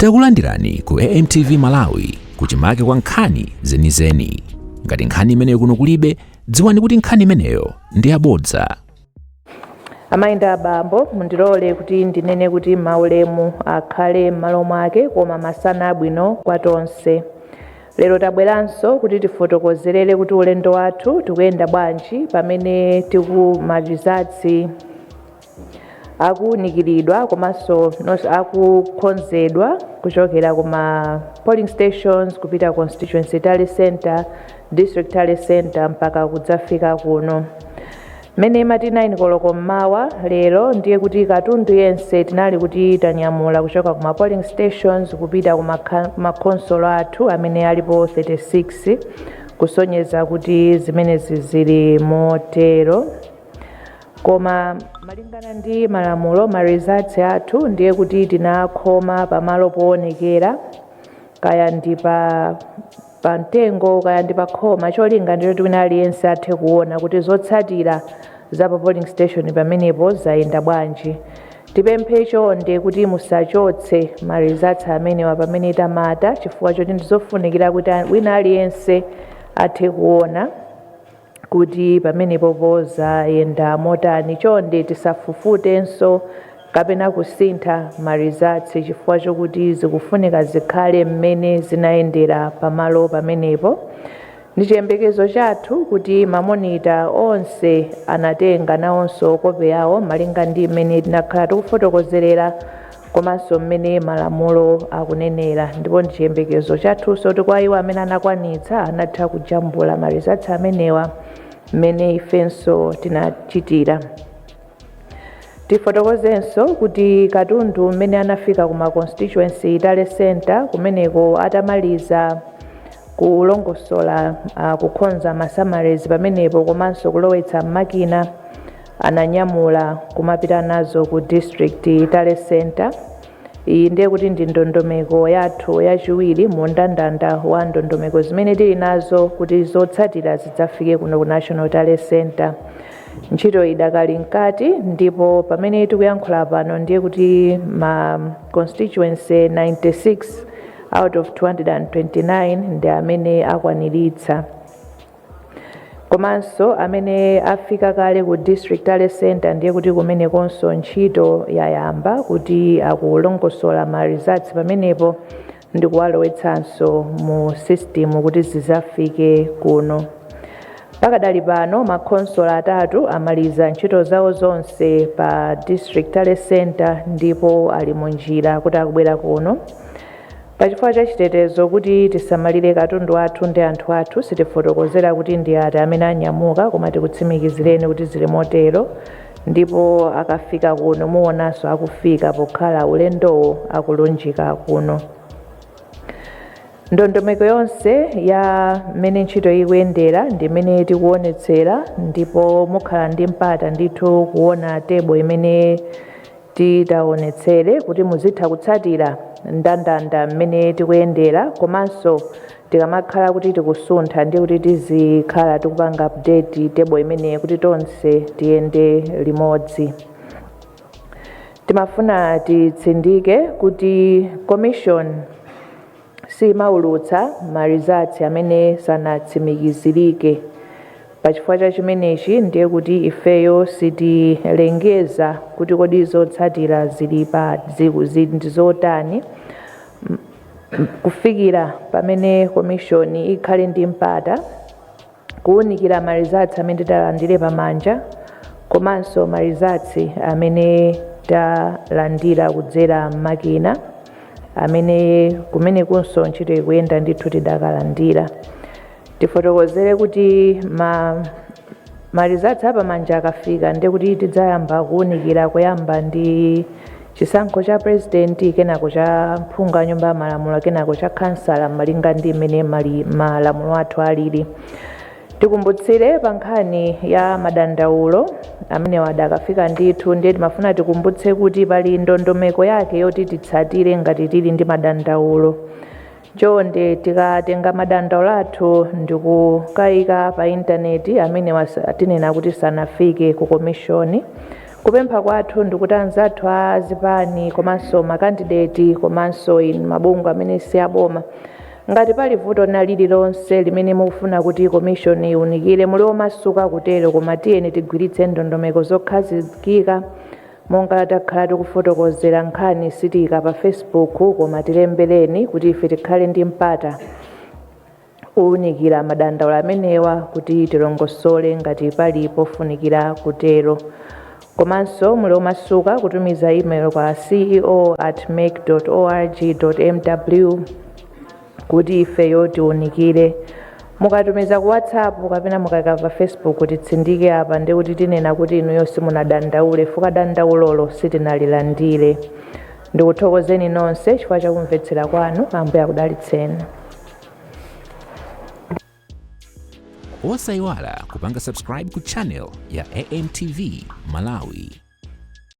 Takulandirani ku AMTV Malawi kuchimake kwa nkhani zenizeni. Ngati nkhani imeneyo kuno kulibe, dziwani kuti nkhani imeneyo ndi yabodza. Amainda abambo mundilole kuti ndinene kuti maulemu akhale m'malo mwake koma masana abwino kwa tonse. Lero tabweranso kuti tifotokozerere kuti ulendo wathu tikuyenda bwanji pamene tikumalizatsi akunikiridwa komanso akukonzedwa kuchokera kuma polling stations kupita constituency tally center, district tally center mpaka kudzafika kuno. Mene mati 9 koloko mmawa lero ndiye kuti katundu yense tinali kuti tanyamula kuchoka kuma polling stations kupita kuma console athu amene alipo 36 kusonyeza kuti zimenezi zili motero. Koma malingana ndi malamulo ma results athu ndiye kuti tinakhoma pamalo poonekera kaya ndi pa mtengo kaya ndi pa khoma cholinga ndiye kuti wina aliyense athe kuona kuti zotsatira za polling station pamenepo zayenda bwanji. Tipemphe chonde kuti musachotse ma results amenewa pamene tamata chifukwa choti ndizofunikira kuti wina aliyense athe kuona kuti pamenepo zayenda motani. Chonde tisafufutenso kapena kusintha ma results chifukwa chokuti zikufunika zikhale mmene zinayendera pamalo pamenepo. Ndi chiyembekezo chathu kuti mamonita onse anatenga nawonso kope yawo malinga ndi mmene tinakhala tikufotokozerera komanso mmene malamulo akunenera. Ndipo ndi chiyembekezo chathunso kuti kwa iwo amene anakwanitsa anatha kujambula ma results amenewa mmene ifenso tinachitira. Tifotokozenso kuti katundu mmene anafika kuma constituency tally center kumeneko atamaliza kulongosola kukhonza masamaries pamenepo komanso kulowetsa makina ananyamula kumapita nazo ku district tally center. Iyi ndiye kuti ndi ndondomeko yathu yachiwiri mu ndandanda wa ndondomeko zimene tili nazo kuti zotsatira zidzafike kuno ku national tally center. Ntchito idakali mkati ndipo pamene tikuyankhula pano ndiye kuti ma constituency 96 out of 229 ndi amene akwaniritsa. Komanso amene afika kale ku district tally center ndiye kuti kumenekonso ntchito yayamba kuti akulongosola ma results pamenepo ndi kuwalowetsanso mu system kuti zizafike kuno. Pakadali pano ma console atatu amaliza ntchito zawo zonse pa district tally center ndipo ali munjira kuti akubwera kuno. Pachifukwa cha chitetezo kuti tisamalire katundu athu ndi anthu athu sitifotokozera kuti ndi ati amene anyamuka koma tikutsimikizireni kuti zili motero ndipo akafika kuno muonanso akufika pokhala ulendowo akulunjika kuno. Ndondomeko yonse ya mmene ntchito ikuyendera ndi mmene tikuonetsera ndipo mukhala ndi mpata ndithu kuona tebo imene titaonetsere kuti muzitha kutsatira ndandanda mmene tikuyendera komanso tikamakhala kuti tikusuntha ndi kuti tizikhala tikupanga update tebo imene kuti tonse tiyende limodzi. Timafuna titsindike kuti commission simaulutsa ma results amene sanatsimikizirike. Pachifukwa cha chimenechi ndiye kuti ifeyo sitilengeza kuti kodi zotsatira zili pa zotani kufikira pamene commission ikhale ndi mpata kuwunikira ma results amene talandire pamanja komanso ma results amene talandira kudzera makina amene kumenekunso ntchito ikuyenda ndithu tidakalandira. Tifotokozere kuti ma results apamanja akafika ndiye kuti tidzayamba kuwunikira kuyamba ndi chisankho cha president kenako cha mphunga nyumba ya malamulo kenako cha kansala malinga ndi mmene malamulo athu alili. Tikumbutsire pa nkhani ya madandaulo amene wadakafika ndithu ndiye timafuna tikumbutse kuti pali ndondomeko yake yoti titsatire ngati tili ndi madandaulo. Chonde tikatenga madandaulo athu ndikukayika pa intaneti amene tinena kuti sanafike ku commission Kupempha kwathu ndikuti anzathu a zipani komanso makandideti komanso inu mabungwe amene si aboma ngati pali vuto lililonse limene mukufuna kuti commission iwunikire muli omasuka kutero koma tiyeni tigwiritse ndondomeko zokhazikika monga takhala tikufotokozera nkhani sitika pa Facebook koma tilembereni kuti ife tikhale ndi mpata uwunikira madandaulo amenewa kuti tilongosole ngati pali pofunikira kutero. Komanso muli omasuka kutumiza email kwa ceo@mek.org.mw kuti ifeyo tiwunikire. Mukatumiza ku WhatsApp kapena mukakava Facebook titsindike apa ndi kuti tinena kuti inuyo simunadandaule fuka dandaulolo sitinalilandire. Ndikuthokozeni nonse chifukwa chakumvetsera kwanu. Ambuye akudalitseni. Osayiwala kupanga subscribe ku channel ya AMTV Malawi.